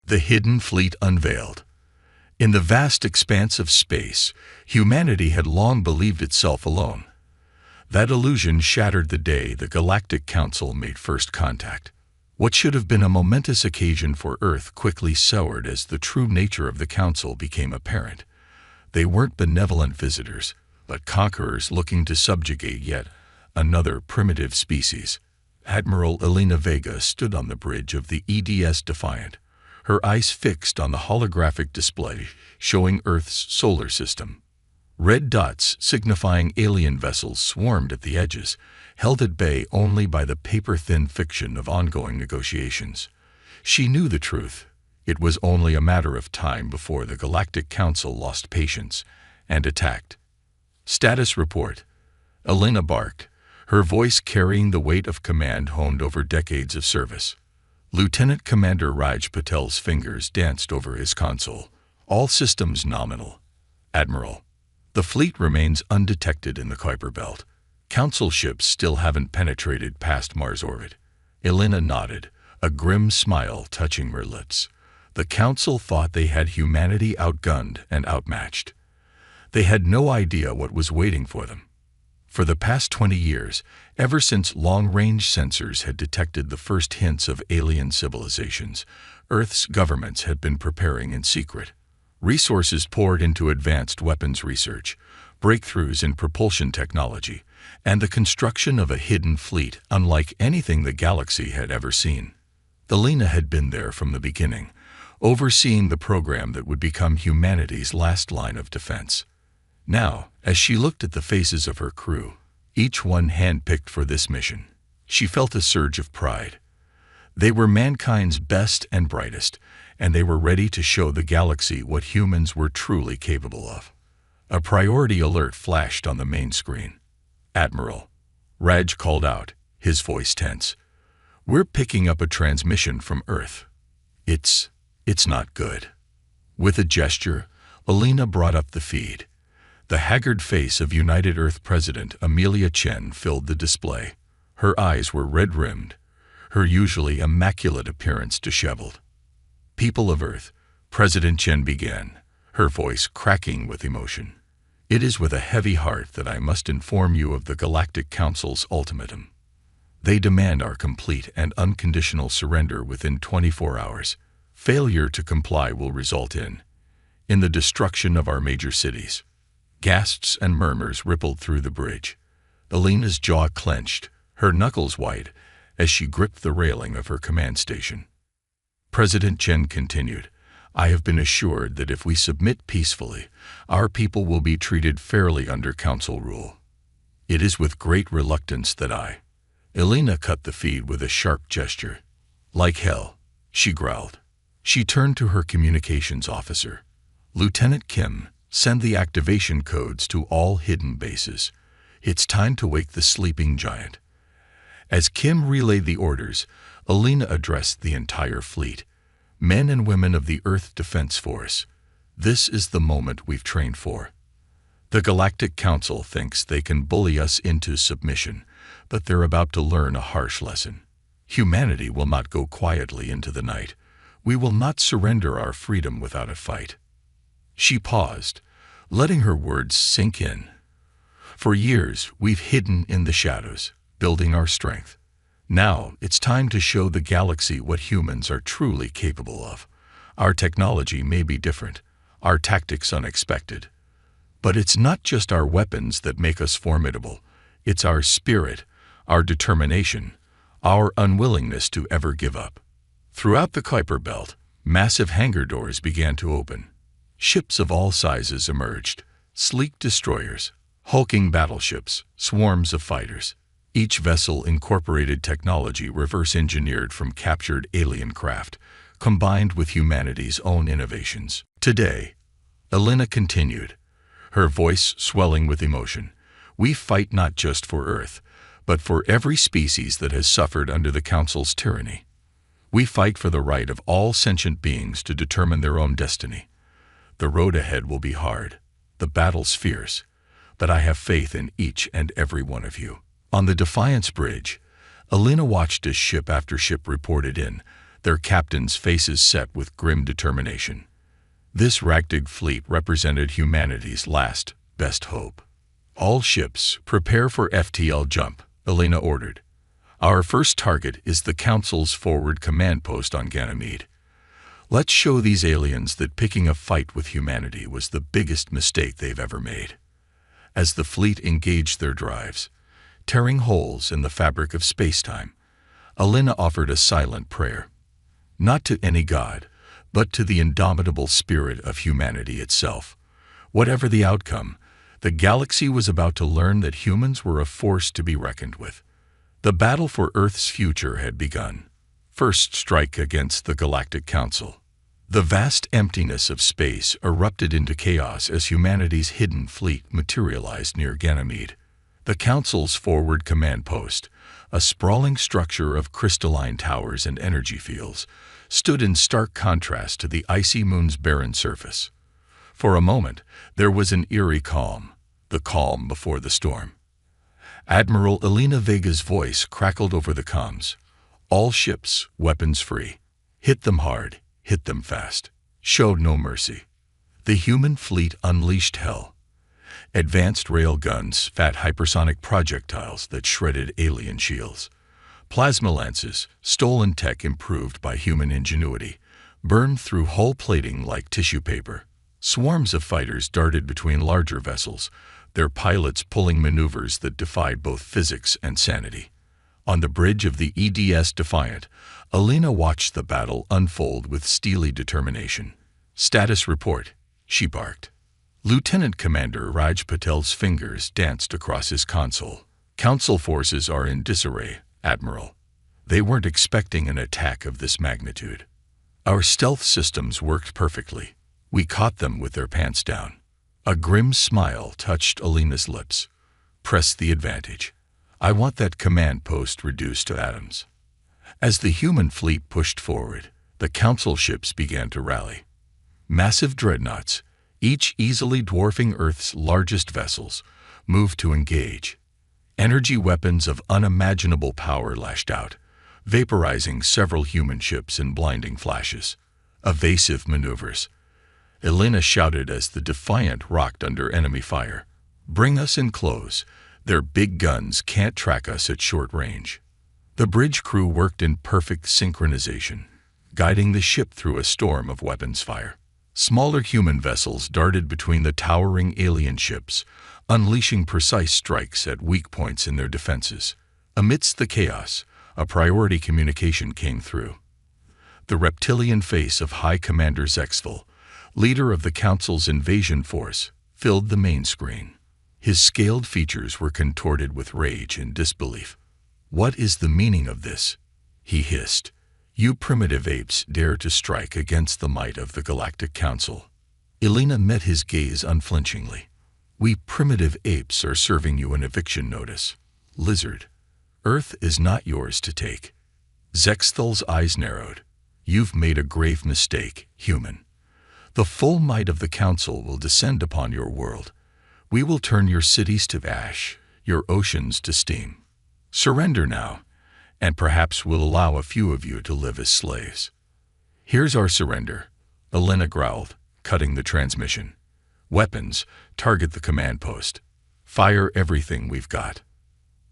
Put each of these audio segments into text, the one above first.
The hidden fleet unveiled. In the vast expanse of space, humanity had long believed itself alone. That illusion shattered the day the Galactic Council made first contact. What should have been a momentous occasion for Earth quickly soured as the true nature of the Council became apparent. They weren't benevolent visitors, but conquerors looking to subjugate yet another primitive species. Admiral Elena Vega stood on the bridge of the EDS Defiant, her eyes fixed on the holographic display showing Earth's solar system. Red dots signifying alien vessels swarmed at the edges, held at bay only by the paper-thin fiction of ongoing negotiations. She knew the truth. It was only a matter of time before the Galactic Council lost patience and attacked. Status report. Elena barked, her voice carrying the weight of command honed over decades of service. Lieutenant Commander Raj Patel's fingers danced over his console. All systems nominal. Admiral. The fleet remains undetected in the Kuiper Belt. Council ships still haven't penetrated past Mars orbit. Elena nodded, a grim smile touching her lips. The Council thought they had humanity outgunned and outmatched. They had no idea what was waiting for them. For the past 20 years, ever since long-range sensors had detected the first hints of alien civilizations, Earth's governments had been preparing in secret. Resources poured into advanced weapons research, breakthroughs in propulsion technology, and the construction of a hidden fleet unlike anything the galaxy had ever seen. Elena had been there from the beginning, overseeing the program that would become humanity's last line of defense. Now, as she looked at the faces of her crew, each one handpicked for this mission, she felt a surge of pride. They were mankind's best and brightest, and they were ready to show the galaxy what humans were truly capable of. A priority alert flashed on the main screen. Admiral. Raj called out, his voice tense. We're picking up a transmission from Earth. It's not good. With a gesture, Elena brought up the feed. The haggard face of United Earth President Amelia Chen filled the display. Her eyes were red-rimmed, her usually immaculate appearance disheveled. People of Earth, President Chen began, her voice cracking with emotion. It is with a heavy heart that I must inform you of the Galactic Council's ultimatum. They demand our complete and unconditional surrender within 24 hours. Failure to comply will result in the destruction of our major cities. Gasps and murmurs rippled through the bridge. Elena's jaw clenched, her knuckles white, as she gripped the railing of her command station. President Chen continued, I have been assured that if we submit peacefully, our people will be treated fairly under Council rule. It is with great reluctance that Elena cut the feed with a sharp gesture. Like hell, she growled. She turned to her communications officer. Lieutenant Kim, send the activation codes to all hidden bases. It's time to wake the sleeping giant. As Kim relayed the orders, Elena addressed the entire fleet. Men and women of the Earth Defense Force, this is the moment we've trained for. The Galactic Council thinks they can bully us into submission, but they're about to learn a harsh lesson. Humanity will not go quietly into the night. We will not surrender our freedom without a fight. She paused, letting her words sink in. For years, we've hidden in the shadows, building our strength. Now, it's time to show the galaxy what humans are truly capable of. Our technology may be different, our tactics unexpected. But it's not just our weapons that make us formidable. It's our spirit, our determination, our unwillingness to ever give up. Throughout the Kuiper Belt, massive hangar doors began to open. Ships of all sizes emerged, sleek destroyers, hulking battleships, swarms of fighters. Each vessel incorporated technology reverse-engineered from captured alien craft, combined with humanity's own innovations. Today, Elena continued, her voice swelling with emotion, we fight not just for Earth, but for every species that has suffered under the Council's tyranny. We fight for the right of all sentient beings to determine their own destiny. The road ahead will be hard, the battle's fierce, but I have faith in each and every one of you. On the Defiance Bridge, Elena watched as ship after ship reported in, their captains' faces set with grim determination. This ragtag fleet represented humanity's last, best hope. "All ships, prepare for FTL jump," Elena ordered. "Our first target is the Council's forward command post on Ganymede. Let's show these aliens that picking a fight with humanity was the biggest mistake they've ever made." As the fleet engaged their drives, tearing holes in the fabric of space-time, Elena offered a silent prayer. Not to any god, but to the indomitable spirit of humanity itself. Whatever the outcome, the galaxy was about to learn that humans were a force to be reckoned with. The battle for Earth's future had begun. First strike against the Galactic Council. The vast emptiness of space erupted into chaos as humanity's hidden fleet materialized near Ganymede. The Council's forward command post, a sprawling structure of crystalline towers and energy fields, stood in stark contrast to the icy moon's barren surface. For a moment, there was an eerie calm, the calm before the storm. Admiral Elena Vega's voice crackled over the comms. "All ships, weapons free. Hit them hard, hit them fast. Show no mercy." The human fleet unleashed hell. Advanced rail guns, fat hypersonic projectiles that shredded alien shields. Plasma lances, stolen tech improved by human ingenuity, burned through hull plating like tissue paper. Swarms of fighters darted between larger vessels, their pilots pulling maneuvers that defied both physics and sanity. On the bridge of the EDS Defiant, Elena watched the battle unfold with steely determination. "Status report," she barked. Lieutenant Commander Raj Patel's fingers danced across his console. "Council forces are in disarray, Admiral. They weren't expecting an attack of this magnitude. Our stealth systems worked perfectly. We caught them with their pants down." A grim smile touched Elena's lips. "Press the advantage. I want that command post reduced to atoms." As the human fleet pushed forward, the Council ships began to rally. Massive dreadnoughts, each easily dwarfing Earth's largest vessels, moved to engage. Energy weapons of unimaginable power lashed out, vaporizing several human ships in blinding flashes. Evasive maneuvers. Elena shouted as the Defiant rocked under enemy fire. "Bring us in close. Their big guns can't track us at short range." The bridge crew worked in perfect synchronization, guiding the ship through a storm of weapons fire. Smaller human vessels darted between the towering alien ships, unleashing precise strikes at weak points in their defenses. Amidst the chaos, a priority communication came through. The reptilian face of High Commander Zexfel, leader of the Council's invasion force, filled the main screen. His scaled features were contorted with rage and disbelief. "What is the meaning of this?" he hissed. "You primitive apes dare to strike against the might of the Galactic Council." Elena met his gaze unflinchingly. "We primitive apes are serving you an eviction notice, lizard. Earth is not yours to take." Zexthel's eyes narrowed. "You've made a grave mistake, human. The full might of the Council will descend upon your world. We will turn your cities to ash, your oceans to steam. Surrender now, and perhaps we'll allow a few of you to live as slaves." "Here's our surrender," Elena growled, cutting the transmission. "Weapons, target the command post. Fire everything we've got."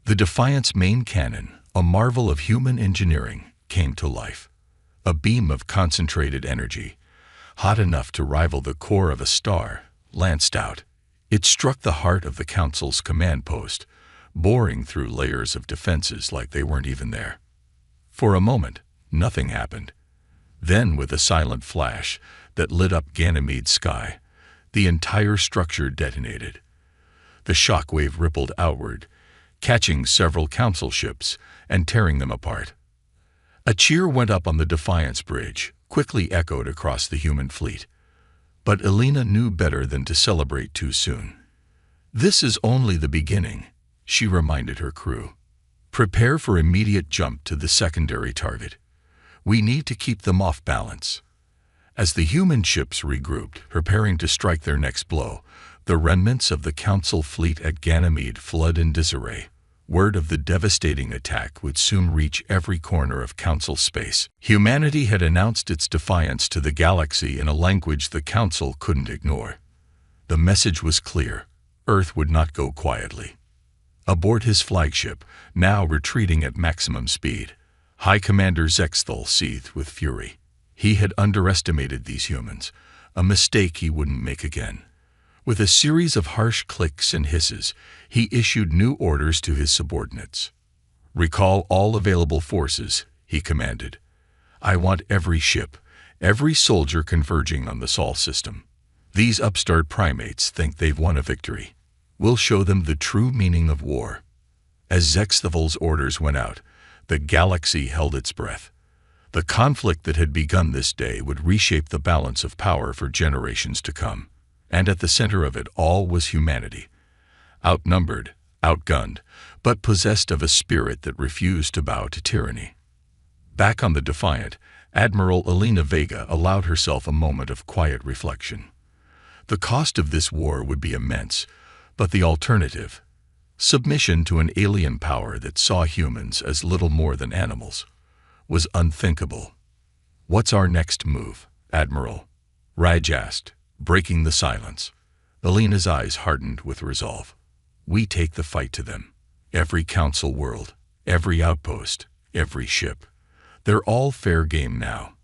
The Defiant's main cannon, a marvel of human engineering, came to life. A beam of concentrated energy, hot enough to rival the core of a star, lanced out. It struck the heart of the Council's command post, boring through layers of defenses like they weren't even there. For a moment, nothing happened. Then, with a silent flash that lit up Ganymede's sky, the entire structure detonated. The shockwave rippled outward, catching several Council ships and tearing them apart. A cheer went up on the Defiance bridge, quickly echoed across the human fleet. But Elena knew better than to celebrate too soon. "This is only the beginning," she reminded her crew. "Prepare for immediate jump to the secondary target. We need to keep them off balance." As the human ships regrouped, preparing to strike their next blow, the remnants of the Council fleet at Ganymede fled in disarray. Word of the devastating attack would soon reach every corner of Council space. Humanity had announced its defiance to the galaxy in a language the Council couldn't ignore. The message was clear: Earth would not go quietly. Aboard his flagship, now retreating at maximum speed, High Commander Zexthal seethed with fury. He had underestimated these humans, a mistake he wouldn't make again. With a series of harsh clicks and hisses, he issued new orders to his subordinates. "Recall all available forces," he commanded. "I want every ship, every soldier converging on the Sol system. These upstart primates think they've won a victory. We'll show them the true meaning of war." As Zexthal's orders went out, the galaxy held its breath. The conflict that had begun this day would reshape the balance of power for generations to come. And at the center of it all was humanity. Outnumbered, outgunned, but possessed of a spirit that refused to bow to tyranny. Back on the Defiant, Admiral Elena Vega allowed herself a moment of quiet reflection. The cost of this war would be immense, but the alternative, submission to an alien power that saw humans as little more than animals, was unthinkable. "What's our next move, Admiral?" Raj asked, breaking the silence. Elena's eyes hardened with resolve. "We take the fight to them. Every Council world, every outpost, every ship. They're all fair game now.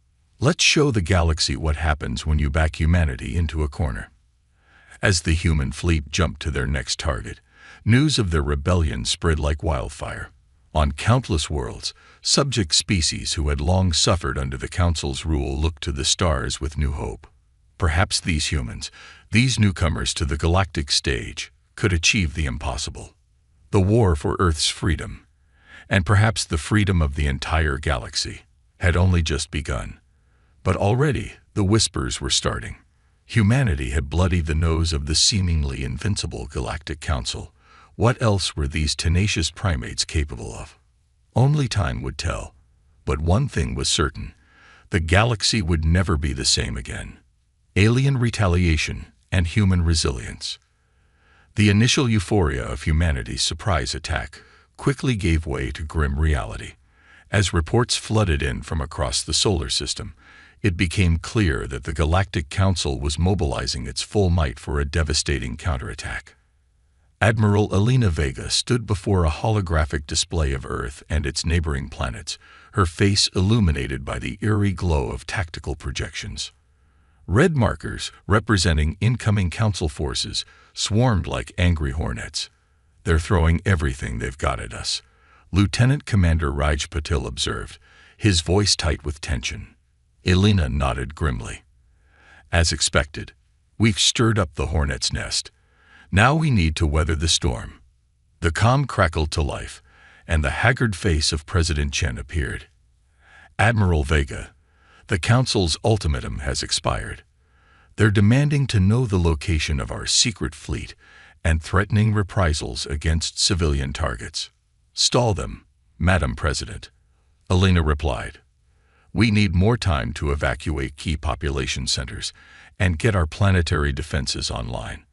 Let's show the galaxy what happens when you back humanity into a corner." As the human fleet jumped to their next target, news of their rebellion spread like wildfire. On countless worlds, subject species who had long suffered under the Council's rule looked to the stars with new hope. Perhaps these humans, these newcomers to the galactic stage, could achieve the impossible. The war for Earth's freedom, and perhaps the freedom of the entire galaxy, had only just begun. But already the whispers were starting. Humanity had bloodied the nose of the seemingly invincible Galactic Council. What else were these tenacious primates capable of? Only time would tell. But one thing was certain: the galaxy would never be the same again. Alien retaliation and human resilience. The initial euphoria of humanity's surprise attack quickly gave way to grim reality. As reports flooded in from across the solar system, it became clear that the Galactic Council was mobilizing its full might for a devastating counterattack. Admiral Elena Vega stood before a holographic display of Earth and its neighboring planets, her face illuminated by the eerie glow of tactical projections. Red markers, representing incoming Council forces, swarmed like angry hornets. "They're throwing everything they've got at us," Lieutenant Commander Raj Patil observed, his voice tight with tension. Elena nodded grimly. "As expected, we've stirred up the hornet's nest. Now we need to weather the storm." The comm crackled to life, and the haggard face of President Chen appeared. "Admiral Vega, the Council's ultimatum has expired. They're demanding to know the location of our secret fleet and threatening reprisals against civilian targets." "Stall them, Madam President," Elena replied. "We need more time to evacuate key population centers and get our planetary defenses online."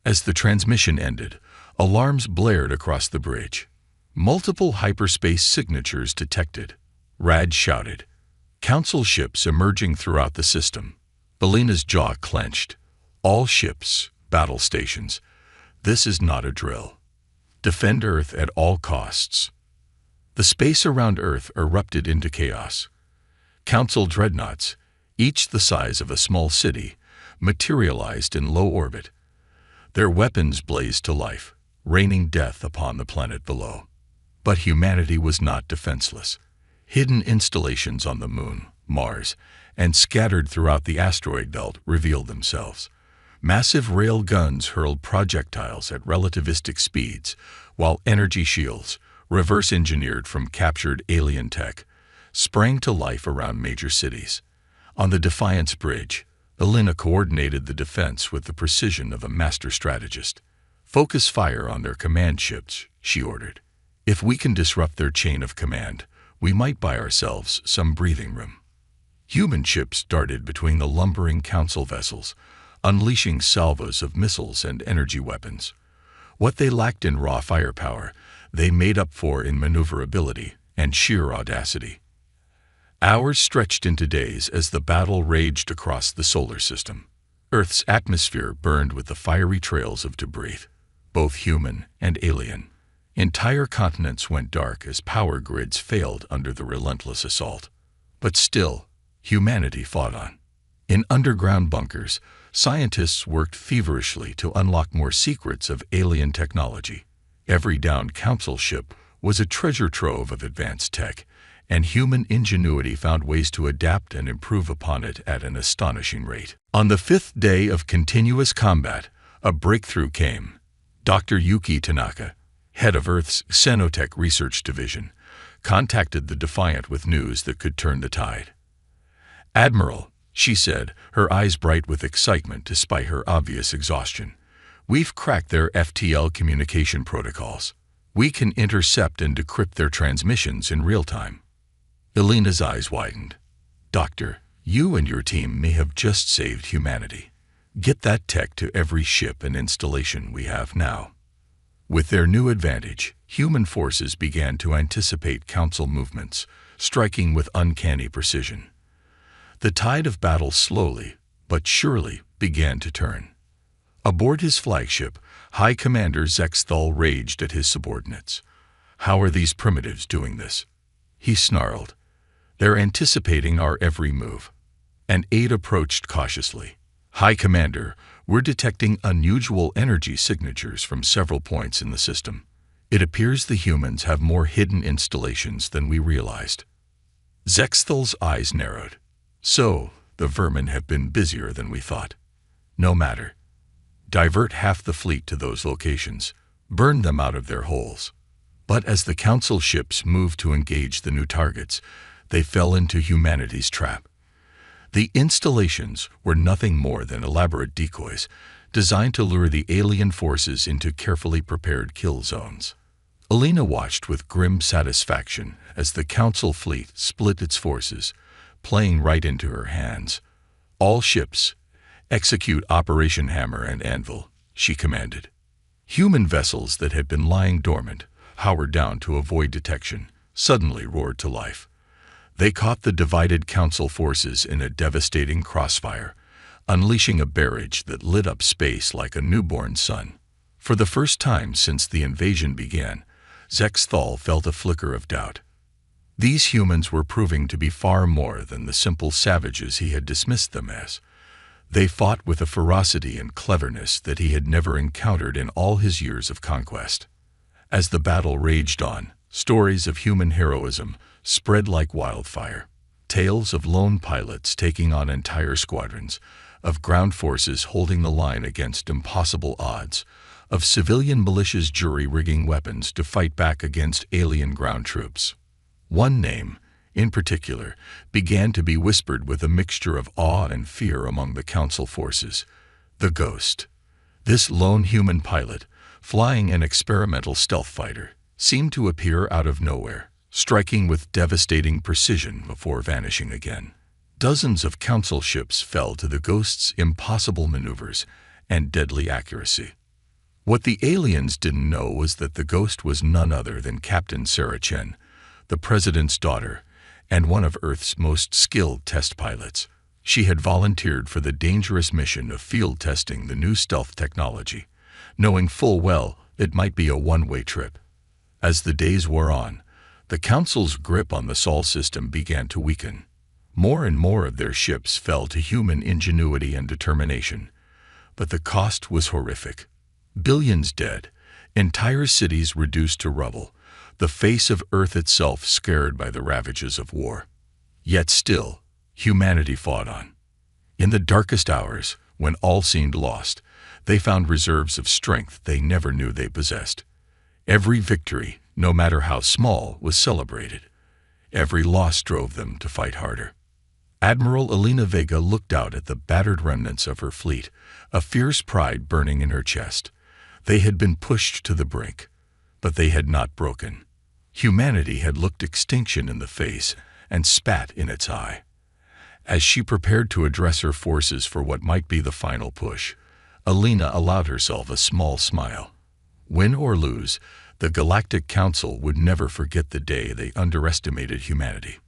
As the transmission ended, alarms blared across the bridge. Multiple hyperspace signatures detected. Raj shouted. Council ships emerging throughout the system. Elena's jaw clenched. "All ships, battle stations. This is not a drill. Defend Earth at all costs." The space around Earth erupted into chaos. Council dreadnoughts, each the size of a small city, materialized in low orbit. Their weapons blazed to life, raining death upon the planet below. But humanity was not defenseless. Hidden installations on the Moon, Mars, and scattered throughout the asteroid belt revealed themselves. Massive rail guns hurled projectiles at relativistic speeds, while energy shields, reverse-engineered from captured alien tech, sprang to life around major cities. On the Defiance Bridge, Elena coordinated the defense with the precision of a master strategist. "Focus fire on their command ships," she ordered. "If we can disrupt their chain of command, we might buy ourselves some breathing room." Human ships darted between the lumbering Council vessels, unleashing salvos of missiles and energy weapons. What they lacked in raw firepower, they made up for in maneuverability and sheer audacity. Hours stretched into days as the battle raged across the solar system. Earth's atmosphere burned with the fiery trails of debris, both human and alien. Entire continents went dark as power grids failed under the relentless assault. But still, humanity fought on. In underground bunkers, scientists worked feverishly to unlock more secrets of alien technology. Every downed council ship was a treasure trove of advanced tech, and human ingenuity found ways to adapt and improve upon it at an astonishing rate. On the 5th day of continuous combat, a breakthrough came. Dr. Yuki Tanaka, head of Earth's Xenotech Research Division, contacted the Defiant with news that could turn the tide. "Admiral," she said, her eyes bright with excitement despite her obvious exhaustion, "we've cracked their FTL communication protocols. We can intercept and decrypt their transmissions in real time." Elena's eyes widened. "Doctor, you and your team may have just saved humanity. Get that tech to every ship and installation we have now." With their new advantage, human forces began to anticipate Council movements, striking with uncanny precision. The tide of battle slowly, but surely, began to turn. Aboard his flagship, High Commander Zexthal raged at his subordinates. "How are these primitives doing this?" he snarled. "They're anticipating our every move." An aide approached cautiously. "High Commander, we're detecting unusual energy signatures from several points in the system. It appears the humans have more hidden installations than we realized." Zexthal's eyes narrowed. "So, the vermin have been busier than we thought. No matter. Divert half the fleet to those locations. Burn them out of their holes." But as the Council ships moved to engage the new targets, they fell into humanity's trap. The installations were nothing more than elaborate decoys designed to lure the alien forces into carefully prepared kill zones. Elena watched with grim satisfaction as the Council fleet split its forces, playing right into her hands. "All ships, execute Operation Hammer and Anvil," she commanded. Human vessels that had been lying dormant, powered down to avoid detection, suddenly roared to life. They caught the divided Council forces in a devastating crossfire, unleashing a barrage that lit up space like a newborn sun. For the first time since the invasion began, Zexthal felt a flicker of doubt. These humans were proving to be far more than the simple savages he had dismissed them as. They fought with a ferocity and cleverness that he had never encountered in all his years of conquest. As the battle raged on, stories of human heroism spread like wildfire. Tales of lone pilots taking on entire squadrons, of ground forces holding the line against impossible odds, of civilian militias jury-rigging weapons to fight back against alien ground troops. One name, in particular, began to be whispered with a mixture of awe and fear among the Council forces: the Ghost. This lone human pilot, flying an experimental stealth fighter, seemed to appear out of nowhere, striking with devastating precision before vanishing again. Dozens of Council ships fell to the Ghost's impossible maneuvers and deadly accuracy. What the aliens didn't know was that the Ghost was none other than Captain Sarah Chen, the President's daughter, and one of Earth's most skilled test pilots. She had volunteered for the dangerous mission of field testing the new stealth technology, knowing full well it might be a one-way trip. As the days wore on, the Council's grip on the Sol system began to weaken. More and more of their ships fell to human ingenuity and determination, but the cost was horrific. Billions dead, entire cities reduced to rubble, the face of Earth itself scared by the ravages of war. Yet still, humanity fought on. In the darkest hours, when all seemed lost, they found reserves of strength they never knew they possessed. Every victory, no matter how small, was celebrated. Every loss drove them to fight harder. Admiral Elena Vega looked out at the battered remnants of her fleet, a fierce pride burning in her chest. They had been pushed to the brink, but they had not broken. Humanity had looked extinction in the face and spat in its eye. As she prepared to address her forces for what might be the final push, Elena allowed herself a small smile. Win or lose, The Galactic Council would never forget the day they underestimated humanity.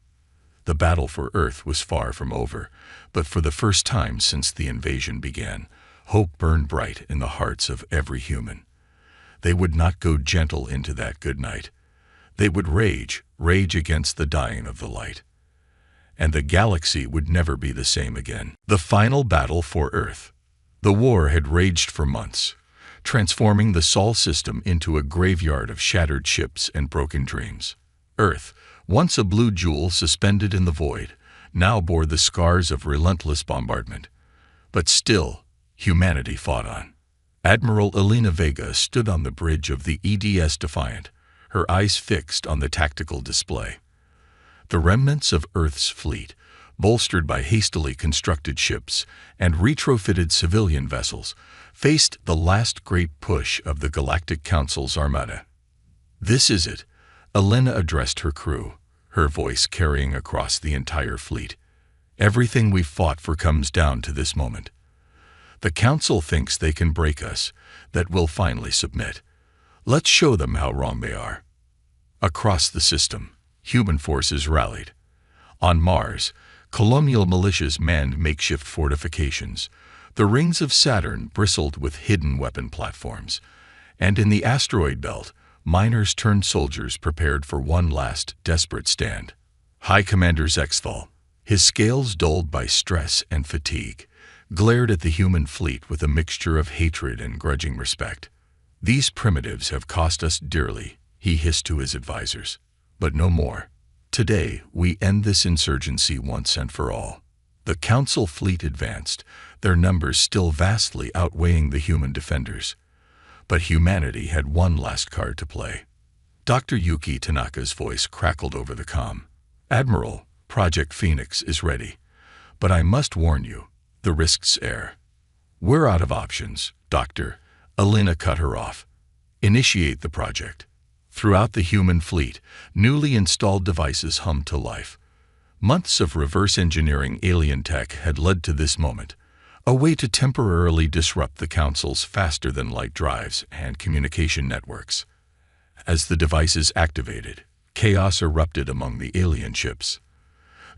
The battle for Earth was far from over, but for the first time since the invasion began, hope burned bright in the hearts of every human. They would not go gentle into that good night. They would rage against the dying of the light. And the galaxy would never be the same again. The final battle for Earth. The war had raged for months, transforming the Sol system into a graveyard of shattered ships and broken dreams. Earth, once a blue jewel suspended in the void, now bore the scars of relentless bombardment. But still, humanity fought on. Admiral Elena Vega stood on the bridge of the EDS Defiant, her eyes fixed on the tactical display. The remnants of Earth's fleet, bolstered by hastily constructed ships and retrofitted civilian vessels, faced the last great push of the Galactic Council's armada. "This is it," Elena addressed her crew, her voice carrying across the entire fleet. "Everything we've fought for comes down to this moment. The Council thinks they can break us, that we'll finally submit. Let's show them how wrong they are." Across the system, human forces rallied. On Mars, colonial militias manned makeshift fortifications. The rings of Saturn bristled with hidden weapon platforms. And in the asteroid belt, miners turned soldiers prepared for one last, desperate stand. High Commander Zexthal, his scales dulled by stress and fatigue, glared at the human fleet with a mixture of hatred and grudging respect. "These primitives have cost us dearly," he hissed to his advisors. "But no more. Today, we end this insurgency once and for all." The Council fleet advanced, their numbers still vastly outweighing the human defenders. But humanity had one last card to play. Dr. Yuki Tanaka's voice crackled over the comm. "Admiral, Project Phoenix is ready. But I must warn you, the risks air." "We're out of options, Doctor," Elena cut her off. "Initiate the project." Throughout the human fleet, newly installed devices hummed to life. Months of reverse engineering alien tech had led to this moment, a way to temporarily disrupt the Council's faster-than-light drives and communication networks. As the devices activated, chaos erupted among the alien ships.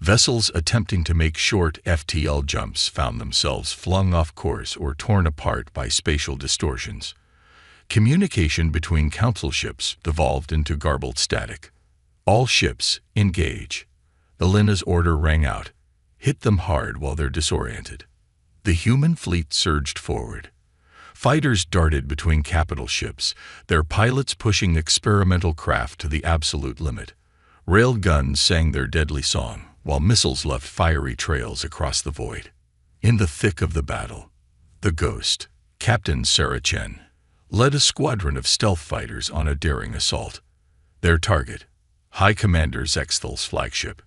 Vessels attempting to make short FTL jumps found themselves flung off course or torn apart by spatial distortions. Communication between Council ships devolved into garbled static. "All ships, engage." Elena's order rang out. "Hit them hard while they're disoriented." The human fleet surged forward. Fighters darted between capital ships, their pilots pushing experimental craft to the absolute limit. Railed guns sang their deadly song, while missiles left fiery trails across the void. In the thick of the battle, the Ghost, Captain Sarah Chen, led a squadron of stealth fighters on a daring assault. Their target, High Commander Zexthal's flagship.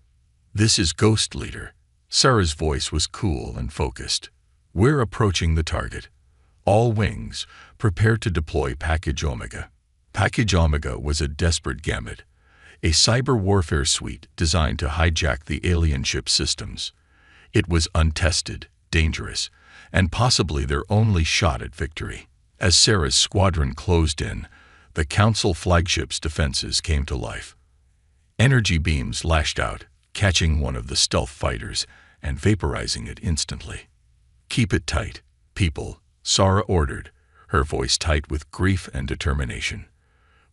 "This is Ghost Leader." Sarah's voice was cool and focused. "We're approaching the target. All wings, prepare to deploy Package Omega." Package Omega was a desperate gambit, a cyber warfare suite designed to hijack the alien ship systems. It was untested, dangerous, and possibly their only shot at victory. As Sarah's squadron closed in, the Council flagship's defenses came to life. Energy beams lashed out, catching one of the stealth fighters and vaporizing it instantly. "Keep it tight, people," Sarah ordered, her voice tight with grief and determination.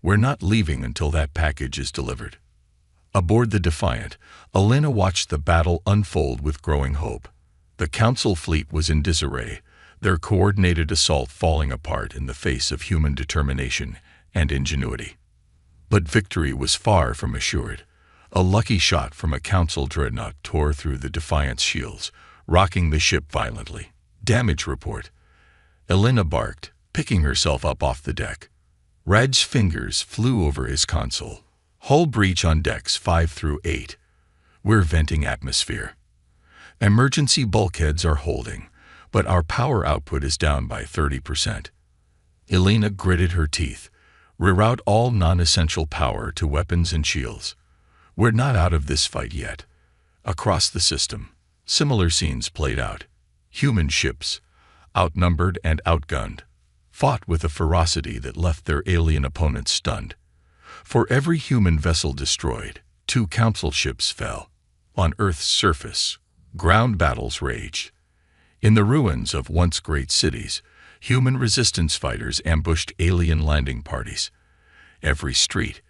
"We're not leaving until that package is delivered." Aboard the Defiant, Elena watched the battle unfold with growing hope. The Council fleet was in disarray, their coordinated assault falling apart in the face of human determination and ingenuity. But victory was far from assured. A lucky shot from a Council dreadnought tore through the Defiant's shields, rocking the ship violently. "Damage report." Elena barked, picking herself up off the deck. Rad's fingers flew over his console. "Hull breach on decks 5 through 8. We're venting atmosphere. Emergency bulkheads are holding, but our power output is down by 30%. Elena gritted her teeth. "Reroute all non-essential power to weapons and shields." We're not out of this fight yet. Across the system, similar scenes played out. Human ships, outnumbered and outgunned, fought with a ferocity that left their alien opponents stunned. For every human vessel destroyed, 2 council ships fell. On Earth's surface, ground battles raged. In the ruins of once great cities, human resistance fighters ambushed alien landing parties. Every street,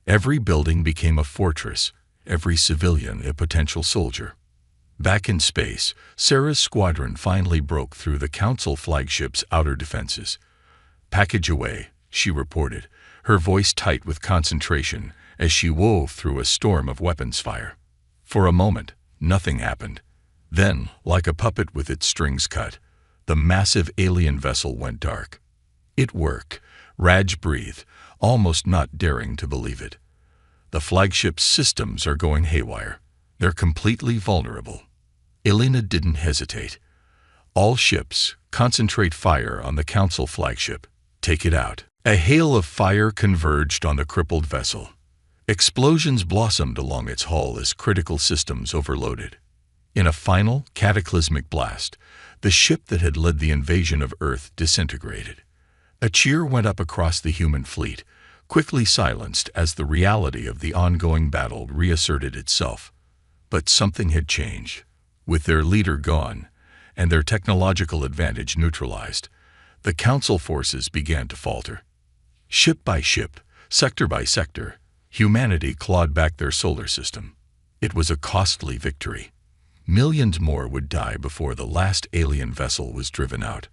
every building became a fortress, every civilian a potential soldier. Back in space, Sarah's squadron finally broke through the Council flagship's outer defenses. "Package away," she reported, her voice tight with concentration as she wove through a storm of weapons fire. For a moment, nothing happened. Then, like a puppet with its strings cut, the massive alien vessel went dark. "It worked," Raj breathed, almost not daring to believe it. "The flagship's systems are going haywire. They're completely vulnerable." Elena didn't hesitate. "All ships, concentrate fire on the Council flagship. Take it out." A hail of fire converged on the crippled vessel. Explosions blossomed along its hull as critical systems overloaded. In a final, cataclysmic blast, the ship that had led the invasion of Earth disintegrated. A cheer went up across the human fleet, quickly silenced as the reality of the ongoing battle reasserted itself. But something had changed. With their leader gone, and their technological advantage neutralized, the Council forces began to falter. Ship by ship, sector by sector, humanity clawed back their solar system. It was a costly victory. Millions more would die before the last alien vessel was driven out.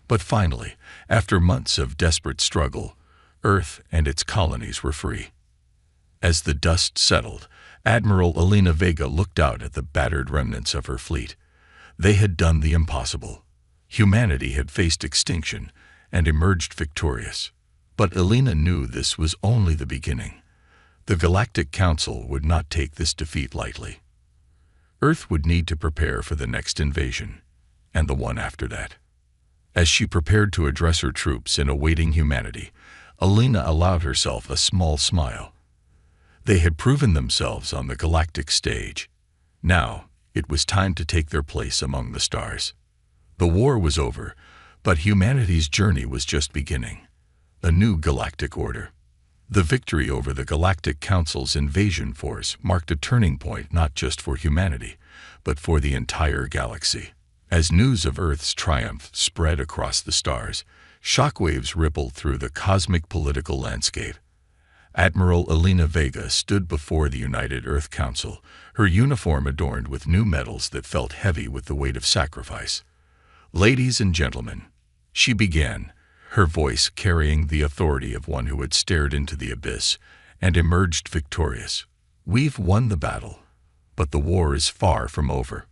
But finally, after months of desperate struggle, Earth and its colonies were free. As the dust settled, Admiral Elena Vega looked out at the battered remnants of her fleet. They had done the impossible. Humanity had faced extinction and emerged victorious. But Elena knew this was only the beginning. The Galactic Council would not take this defeat lightly. Earth would need to prepare for the next invasion, and the one after that. As she prepared to address her troops in awaiting humanity, Elena allowed herself a small smile. They had proven themselves on the galactic stage. Now, it was time to take their place among the stars. The war was over, but humanity's journey was just beginning. A new galactic order. The victory over the Galactic Council's invasion force marked a turning point not just for humanity, but for the entire galaxy. As news of Earth's triumph spread across the stars, shockwaves rippled through the cosmic political landscape. Admiral Elena Vega stood before the United Earth Council, her uniform adorned with new medals that felt heavy with the weight of sacrifice. "Ladies and gentlemen," she began, her voice carrying the authority of one who had stared into the abyss and emerged victorious. "We've won the battle, but the war is far from over."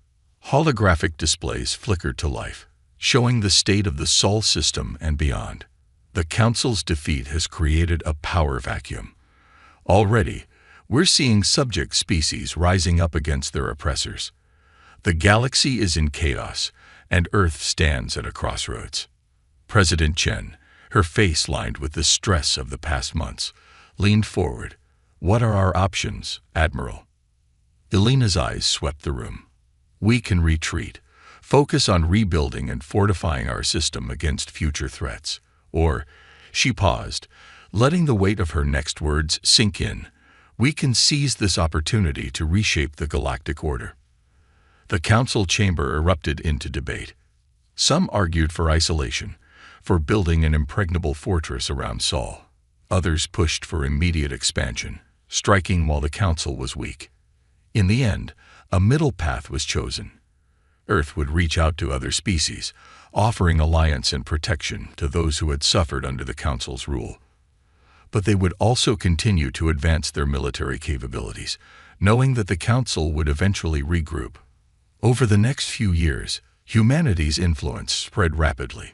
Holographic displays flickered to life, showing the state of the Sol system and beyond. The Council's defeat has created a power vacuum. Already, we're seeing subject species rising up against their oppressors. The galaxy is in chaos, and Earth stands at a crossroads. President Chen, her face lined with the stress of the past months, leaned forward. "What are our options, Admiral?" Elena's eyes swept the room. "We can retreat, focus on rebuilding and fortifying our system against future threats. Or," she paused, letting the weight of her next words sink in, "we can seize this opportunity to reshape the galactic order." The council chamber erupted into debate. Some argued for isolation, for building an impregnable fortress around Sol. Others pushed for immediate expansion, striking while the council was weak. In the end, a middle path was chosen. Earth would reach out to other species, offering alliance and protection to those who had suffered under the Council's rule. But they would also continue to advance their military capabilities, knowing that the Council would eventually regroup. Over the next few years, humanity's influence spread rapidly.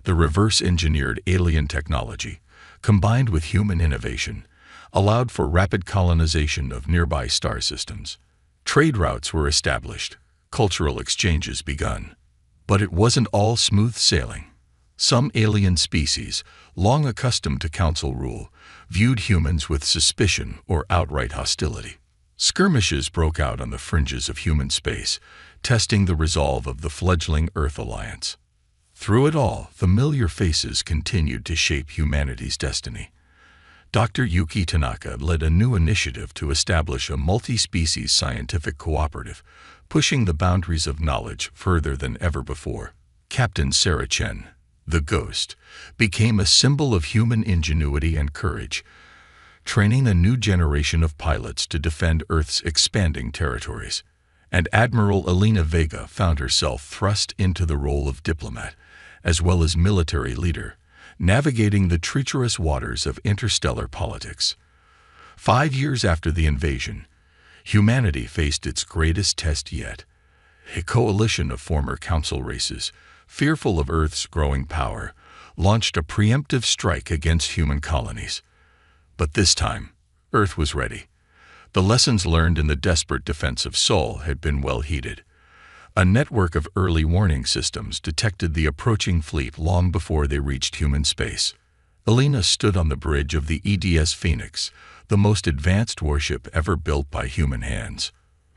The reverse-engineered alien technology, combined with human innovation, allowed for rapid colonization of nearby star systems. Trade routes were established, cultural exchanges begun. But it wasn't all smooth sailing. Some alien species, long accustomed to council rule, viewed humans with suspicion or outright hostility. Skirmishes broke out on the fringes of human space, testing the resolve of the fledgling Earth Alliance. Through it all, familiar faces continued to shape humanity's destiny. Dr. Yuki Tanaka led a new initiative to establish a multi-species scientific cooperative, pushing the boundaries of knowledge further than ever before. Captain Sarah Chen, the Ghost, became a symbol of human ingenuity and courage, training a new generation of pilots to defend Earth's expanding territories. And Admiral Elena Vega found herself thrust into the role of diplomat, as well as military leader, navigating the treacherous waters of interstellar politics. 5 years after the invasion, humanity faced its greatest test yet. A coalition of former council races, fearful of Earth's growing power, launched a preemptive strike against human colonies. But this time, Earth was ready. The lessons learned in the desperate defense of Sol had been well heeded. A network of early warning systems detected the approaching fleet long before they reached human space. Elena stood on the bridge of the EDS Phoenix, the most advanced warship ever built by human hands.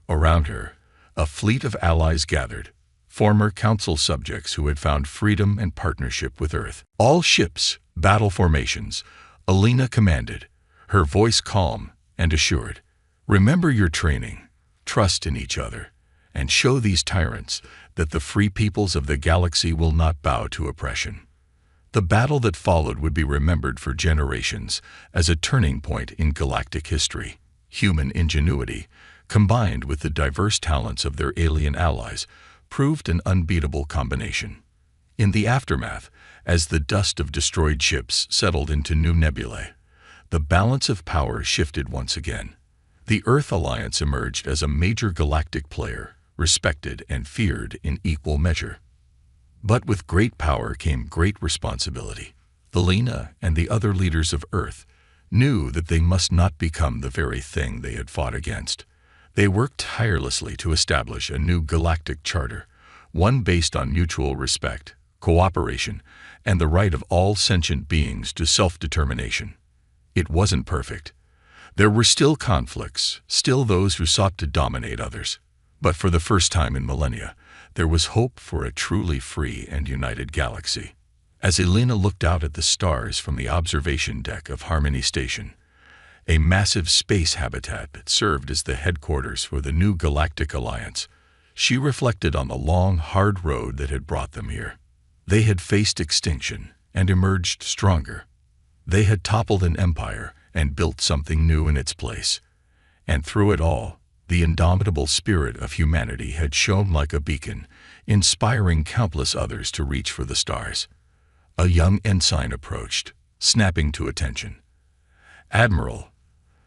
Around her, a fleet of allies gathered, former council subjects who had found freedom and partnership with Earth. All ships, battle formations, Elena commanded, her voice calm and assured. Remember your training, trust in each other, and show these tyrants that the free peoples of the galaxy will not bow to oppression. The battle that followed would be remembered for generations as a turning point in galactic history. Human ingenuity, combined with the diverse talents of their alien allies, proved an unbeatable combination. In the aftermath, as the dust of destroyed ships settled into new nebulae, the balance of power shifted once again. The Earth Alliance emerged as a major galactic player, respected and feared in equal measure. But with great power came great responsibility. Elena and the other leaders of Earth knew that they must not become the very thing they had fought against. They worked tirelessly to establish a new galactic charter, one based on mutual respect, cooperation, and the right of all sentient beings to self-determination. It wasn't perfect. There were still conflicts, still those who sought to dominate others. But for the first time in millennia, there was hope for a truly free and united galaxy. As Elena looked out at the stars from the observation deck of Harmony Station, a massive space habitat that served as the headquarters for the new Galactic Alliance, she reflected on the long, hard road that had brought them here. They had faced extinction and emerged stronger. They had toppled an empire and built something new in its place. And through it all, the indomitable spirit of humanity had shone like a beacon, inspiring countless others to reach for the stars. A young ensign approached, snapping to attention. "Admiral,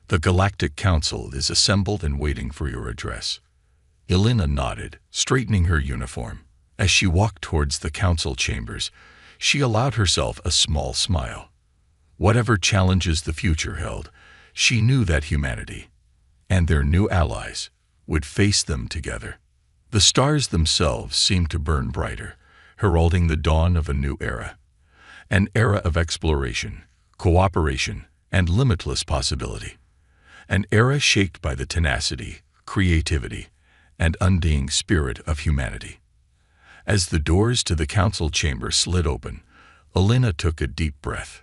the Galactic Council is assembled and waiting for your address." Elena nodded, straightening her uniform. As she walked towards the council chambers, she allowed herself a small smile. Whatever challenges the future held, she knew that humanity and their new allies would face them together. The stars themselves seemed to burn brighter, heralding the dawn of a new era. An era of exploration, cooperation, and limitless possibility. An era shaped by the tenacity, creativity, and undying spirit of humanity. As the doors to the council chamber slid open, Elena took a deep breath.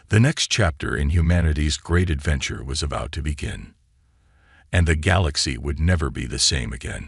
The next chapter in humanity's great adventure was about to begin, and the galaxy would never be the same again.